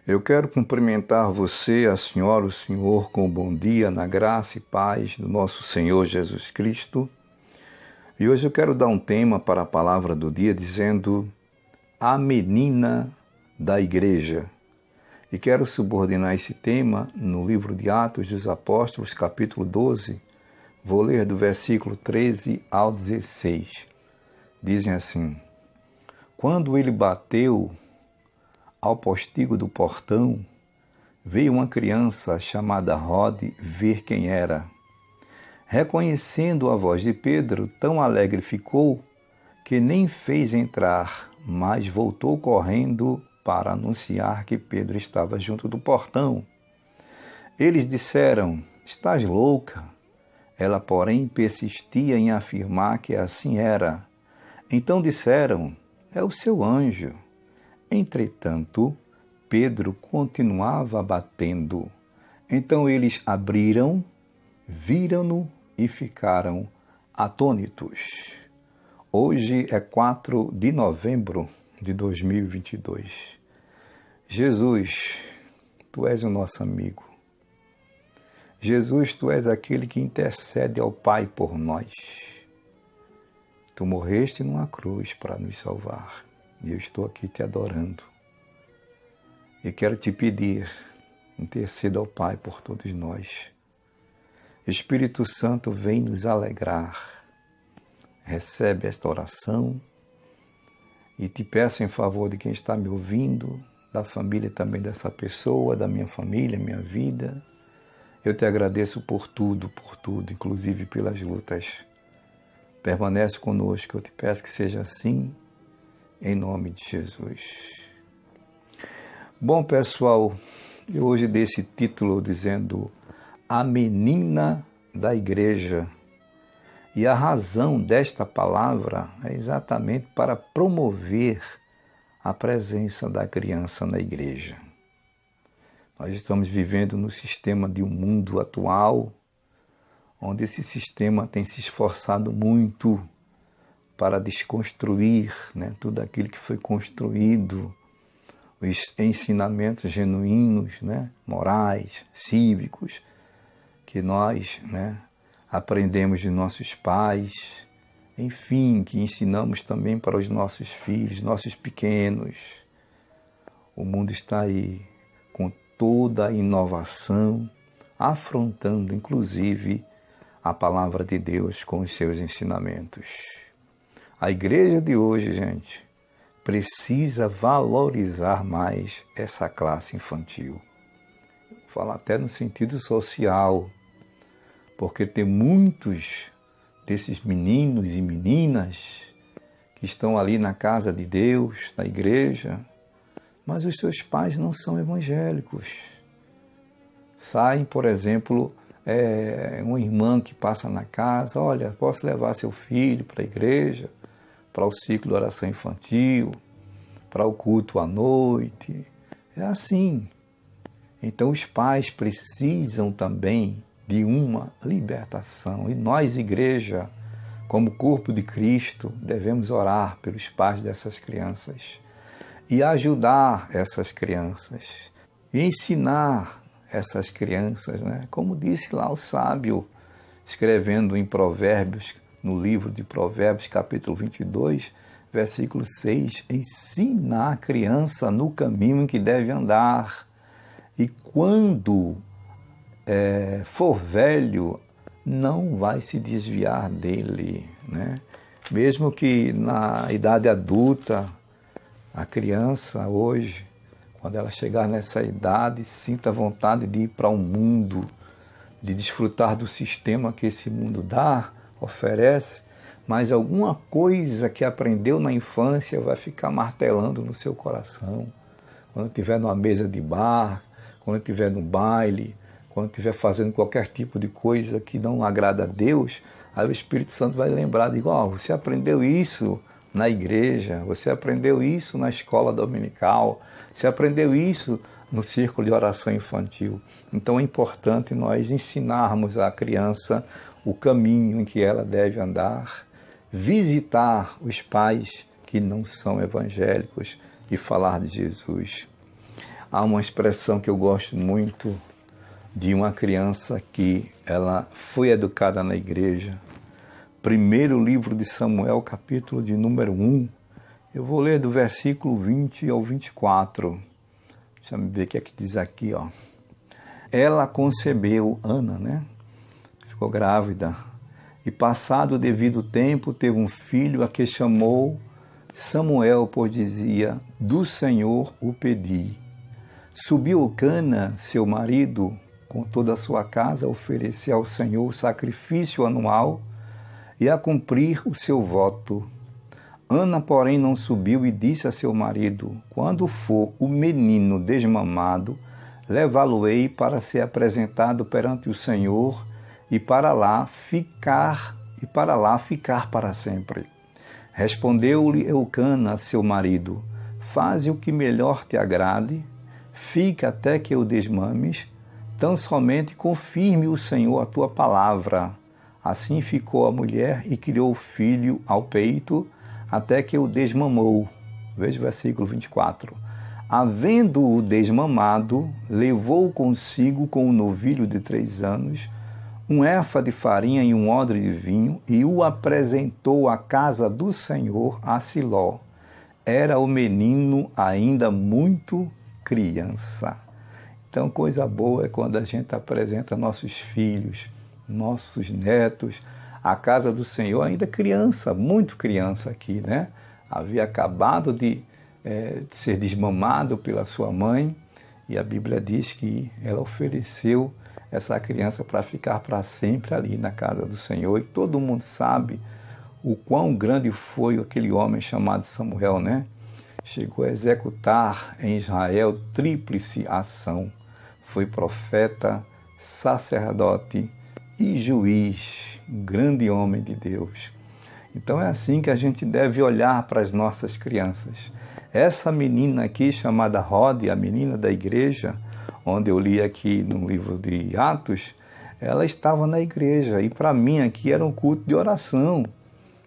Eu quero cumprimentar você, a senhora, o senhor, com bom dia, na graça e paz do nosso Senhor Jesus Cristo. E hoje eu quero dar um tema para a palavra do dia, dizendo a menina da igreja. E quero subordinar esse tema no livro de Atos dos Apóstolos, capítulo 12. Vou ler do versículo 13 ao 16. Dizem assim: Quando ele bateu ao postigo do portão, veio uma criança chamada Rode ver quem era. Reconhecendo a voz de Pedro, tão alegre ficou que nem fez entrar, mas voltou correndo para anunciar que Pedro estava junto do portão. Eles disseram: Estás louca? Ela, porém, persistia em afirmar que assim era. Então disseram: É o seu anjo. Entretanto, Pedro continuava batendo. Então eles abriram, viram-no e ficaram atônitos. Hoje é 4 de novembro de 2022. Jesus, Tu és o nosso amigo. Jesus, Tu és aquele que intercede ao Pai por nós. Tu morreste numa cruz para nos salvar. E eu estou aqui te adorando. E quero te pedir, interceda ao Pai por todos nós. Espírito Santo, vem nos alegrar. Recebe esta oração. E te peço em favor de quem está me ouvindo, da família também dessa pessoa, da minha família, minha vida. Eu te agradeço por tudo, inclusive pelas lutas. Permanece conosco, eu te peço que seja assim, em nome de Jesus. Bom, pessoal, eu hoje dei esse título dizendo a menina da igreja. E a razão desta palavra é exatamente para promover a presença da criança na igreja. Nós estamos vivendo no sistema de um mundo atual, onde esse sistema tem se esforçado muito para desconstruir, tudo aquilo que foi construído, os ensinamentos genuínos, morais, cívicos, que nós aprendemos de nossos pais, enfim, que ensinamos também para os nossos filhos, nossos pequenos. O mundo está aí com toda a inovação, afrontando inclusive a palavra de Deus com os seus ensinamentos. A igreja de hoje, gente, precisa valorizar mais essa classe infantil. Vou falar até no sentido social, porque tem muitos desses meninos e meninas que estão ali na casa de Deus, na igreja, mas os seus pais não são evangélicos. Saem, por exemplo, uma irmã que passa na casa: olha, posso levar seu filho para a igreja, para o ciclo de oração infantil, para o culto à noite. É assim. Então os pais precisam também de uma libertação. E nós, igreja, como corpo de Cristo, devemos orar pelos pais dessas crianças e ajudar essas crianças e ensinar essas crianças, Como disse lá o sábio, escrevendo em Provérbios, no livro de Provérbios, capítulo 22, versículo 6, ensina a criança no caminho em que deve andar, e quando for velho, não vai se desviar dele, Mesmo que na idade adulta, a criança hoje, quando ela chegar nessa idade, sinta vontade de ir para o mundo, de desfrutar do sistema que esse mundo dá, oferece, mas alguma coisa que aprendeu na infância vai ficar martelando no seu coração. Quando estiver numa mesa de bar, quando estiver no baile, quando estiver fazendo qualquer tipo de coisa que não agrada a Deus, aí o Espírito Santo vai lembrar, você aprendeu isso na igreja, você aprendeu isso na escola dominical, você aprendeu isso no círculo de oração infantil. Então é importante nós ensinarmos à criança o caminho em que ela deve andar, visitar os pais que não são evangélicos e falar de Jesus. Há uma expressão que eu gosto muito de uma criança que ela foi educada na igreja. Primeiro livro de Samuel, capítulo de número 1. Eu vou ler do versículo 20 ao 24. Deixa eu ver o que é que diz aqui, ó. Ela concebeu, Ana, né? Ficou grávida. E passado o devido tempo, teve um filho a que chamou Samuel, pois dizia, do Senhor o pedi. Subiu Cana, seu marido, com toda a sua casa, a oferecer ao Senhor o sacrifício anual e a cumprir o seu voto. Ana, porém, não subiu e disse a seu marido, quando for o menino desmamado, levá-lo-ei para ser apresentado perante o Senhor e para lá ficar para sempre. Respondeu-lhe Eucana, seu marido, faze o que melhor te agrade, fica até que eu desmames, tão somente confirme o Senhor a tua palavra. Assim ficou a mulher e criou o filho ao peito, até que o desmamou. Veja o versículo 24. Havendo-o desmamado, levou consigo com um novilho de 3 anos, um éfa de farinha e um odre de vinho, e o apresentou à casa do Senhor a Siló. Era o menino ainda muito criança. Então, coisa boa é quando a gente apresenta nossos filhos, nossos netos, a casa do Senhor, ainda criança, muito criança aqui, né? Havia acabado de ser desmamado pela sua mãe, e a Bíblia diz que ela ofereceu essa criança para ficar para sempre ali na casa do Senhor. E todo mundo sabe o quão grande foi aquele homem chamado Samuel, né? Chegou a executar em Israel tríplice ação. Foi profeta, sacerdote e juiz, um grande homem de Deus. Então é assim que a gente deve olhar para as nossas crianças. Essa menina aqui, chamada Rode, a menina da igreja, onde eu li aqui no livro de Atos, ela estava na igreja, e para mim aqui era um culto de oração.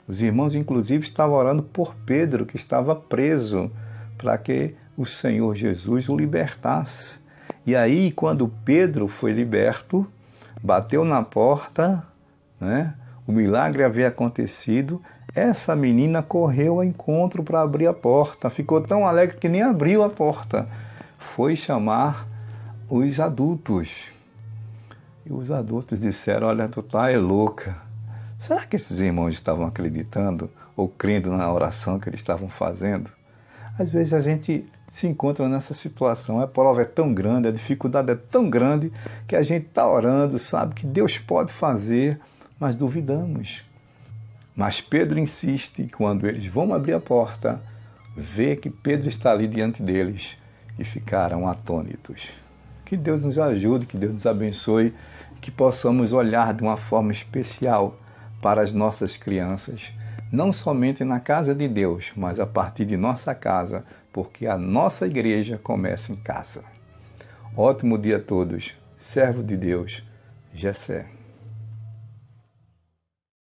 Os irmãos, inclusive, estavam orando por Pedro, que estava preso, para que o Senhor Jesus o libertasse. E aí, quando Pedro foi liberto, bateu na porta, né? O milagre havia acontecido, essa menina correu ao encontro para abrir a porta, ficou tão alegre que nem abriu a porta. Foi chamar os adultos. E os adultos disseram, olha, tu tá louca. Será que esses irmãos estavam acreditando ou crendo na oração que eles estavam fazendo? Às vezes a gente se encontra nessa situação, a prova é tão grande, a dificuldade é tão grande, que a gente está orando, sabe que Deus pode fazer, mas duvidamos. Mas Pedro insiste, e quando eles vão abrir a porta, vê que Pedro está ali diante deles, e ficaram atônitos. Que Deus nos ajude, que Deus nos abençoe, que possamos olhar de uma forma especial para as nossas crianças, não somente na casa de Deus, mas a partir de nossa casa, porque a nossa igreja começa em casa. Ótimo dia a todos. Servo de Deus, Gessé.